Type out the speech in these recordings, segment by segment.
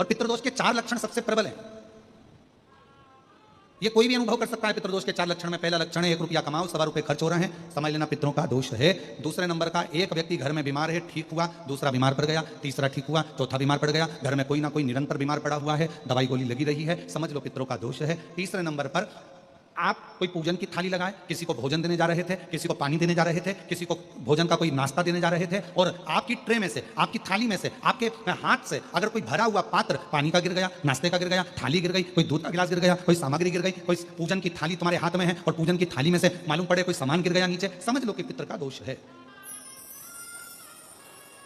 और पितृदोष के 4 लक्षण सबसे प्रबल हैं। ये कोई भी अनुभव कर सकता है। पितृदोष के 4 लक्षण में पहला लक्षण है 1 रुपया कमाओ, सवा रुपए खर्च हो रहे हैं, समझ लेना पितरों का दोष है। दूसरे नंबर का, एक व्यक्ति घर में बीमार है, ठीक हुआ, दूसरा बीमार पड़ गया, तीसरा ठीक हुआ, चौथा बीमार पड़ गया, घर में कोई ना कोई निरंतर बीमार पड़ा हुआ है, दवाई गोली लगी रही है, समझ लो पितरों का दोष है। तीसरे नंबर पर आप कोई पूजन की थाली लगाए, किसी को भोजन देने जा रहे थे, किसी को पानी देने जा रहे थे, किसी को भोजन का कोई नाश्ता देने जा रहे थे, और आपकी ट्रे में से, आपकी थाली में से, आपके हाथ से अगर कोई भरा हुआ पात्र पानी का गिर गया, नाश्ते का गिर गया, थाली गिर गई, कोई दूध का गिलास गिर गया, कोई सामग्री गिर गई, कोई पूजन की थाली तुम्हारे हाथ में है और पूजन की थाली में से मालूम पड़े कोई सामान गिर गया नीचे, समझ लो कि पितर का दोष है।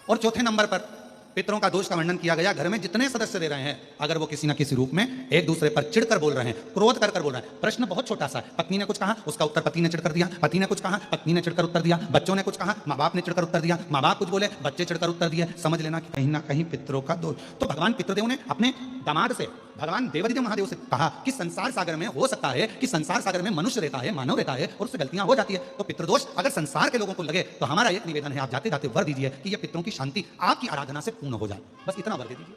और चौथे नंबर पर पितरों का दोष का वर्णन किया गया, घर में जितने सदस्य रह रहे हैं, अगर वो किसी ना किसी रूप में एक दूसरे पर चिढ़कर बोल रहे हैं, क्रोध कर बोल रहे हैं। प्रश्न बहुत छोटा सा है, पत्नी ने कुछ कहा, उसका उत्तर पति ने चिढ़कर दिया, पति ने कुछ कहा, पत्नी ने चिढ़कर उत्तर दिया, बच्चों ने कुछ कहा, माँ बाप ने चिढ़कर उत्तर दिया, माँ बाप कुछ बोले, बच्चे चिढ़कर उत्तर दिए, समझ लेना कि कहीं ना कहीं पितरों का दोष। तो भगवान पितृदेव ने अपने दामाद से, भगवान देवादिदेव महादेव से कहा कि संसार सागर में हो सकता है कि संसार सागर में मनुष्य रहता है, मानव रहता है, और उससे गलतियां हो जाती है। तो पितृदोष अगर संसार के लोगों को लगे तो हमारा एक निवेदन है, आप जाते जाते वर दीजिए कि यह पितरों की शांति आपकी आराधना से पूर्ण हो जाए, बस इतना वर दे दीजिए।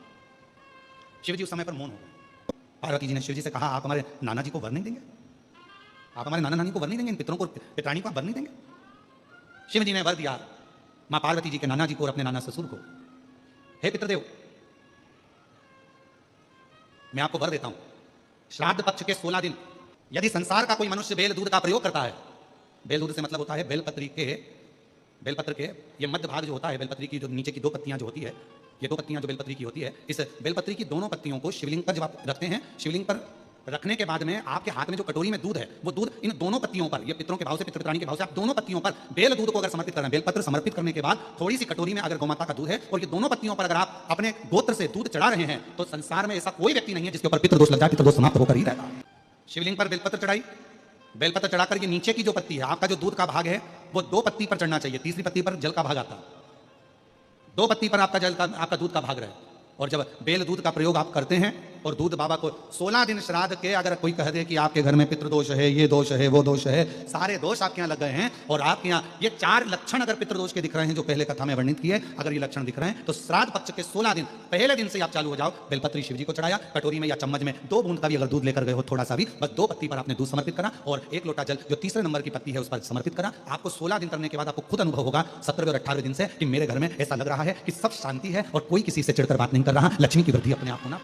शिवजी उस समय पर मौन हो गए। पार्वती जी ने शिवजी से कहा, आप हमारे नाना जी को वर नहीं देंगे? आप हमारे नाना नानी को वर नहीं देंगे? इन पितरों को, पितरानी को आप वर नहीं देंगे? शिवजी ने वर दिया मां पार्वती जी के नाना जी को और अपने नाना ससुर को, हे पितृदेव, मैं आपको वर देता हूं, श्राद्ध पक्ष के 16 दिन यदि संसार का कोई मनुष्य बेल दूध का प्रयोग करता है, बेल दूध से मतलब होता है बेलपत्र के ये मध्य भाग जो होता है, बेलपत्री की जो नीचे की 2 पत्तियां जो होती है, ये 2 पत्तियां जो बेलपत्री की होती है, इस बेलपत्री की दोनों पत्तियों को शिवलिंग पर जब आप रखते हैं, शिवलिंग पर रखने के बाद में आपके हाथ में जो कटोरी में दूध है, वो दूध इन दोनों पत्तियों पर, ये पितरों के भाव से, पितृपित्राणी के भाव से, आप दोनों पत्तियों पर बेल दूध को अगर समर्पित कर रहे हैं, बेलपत्र समर्पित करने के बाद थोड़ी सी कटोरी में अगर गौमाता का दूध है और ये दोनों पत्तियों पर अगर आप अपने गोत्र से दूध चढ़ा रहे हैं, तो संसार में ऐसा कोई व्यक्ति नहीं है जिसके ऊपर पितृदोष लग जाए, पितृदोष समाप्त होकर ही रहता है। शिवलिंग पर बेलपत्र चढ़ाई, बेलपत्र चढ़ाकर ये नीचे की जो पत्ती है, आपका जो दूध का भाग है, वो 2 पत्ती पर चढ़ना चाहिए, तीसरी पत्ती पर जल का भाग आता है, 2 पत्ती पर आपका दूध का भाग रहे। और जब बेल दूध का प्रयोग आप करते हैं और दूध बाबा को 16 दिन श्राद्ध के, अगर कोई कह दे कि आपके घर में पितृदोष है, ये दोष है, वो दोष है, सारे दोष आपके यहाँ लग गए हैं, और आपके यहाँ ये 4 लक्षण अगर पितृदोष के दिख रहे हैं जो पहले कथा में वर्णित किए, अगर ये लक्षण दिख रहे हैं, तो श्राद्ध पक्ष के 16 दिन पहले दिन से आप चालू हो जाओ, बेलपत्री शिवजी को चढ़ाया, कटोरी में या चम्मच में 2 बूंद का भी अगर दूध लेकर गए हो, थोड़ा सा भी, बस 2 पत्ती पर आपने दूध समर्पित करा और 1 लोटा जल जो तीसरे नंबर की पत्ती है उस पर समर्पित करा। आपको 16 दिन करने के बाद आपको खुद अनुभव होगा 17वें और 18वें दिन से कि मेरे घर में ऐसा लग रहा है कि सब शांति है और कोई किसी से चिढ़कर बात नहीं कर रहा, लक्ष्मी की वृद्धि अपने आप होना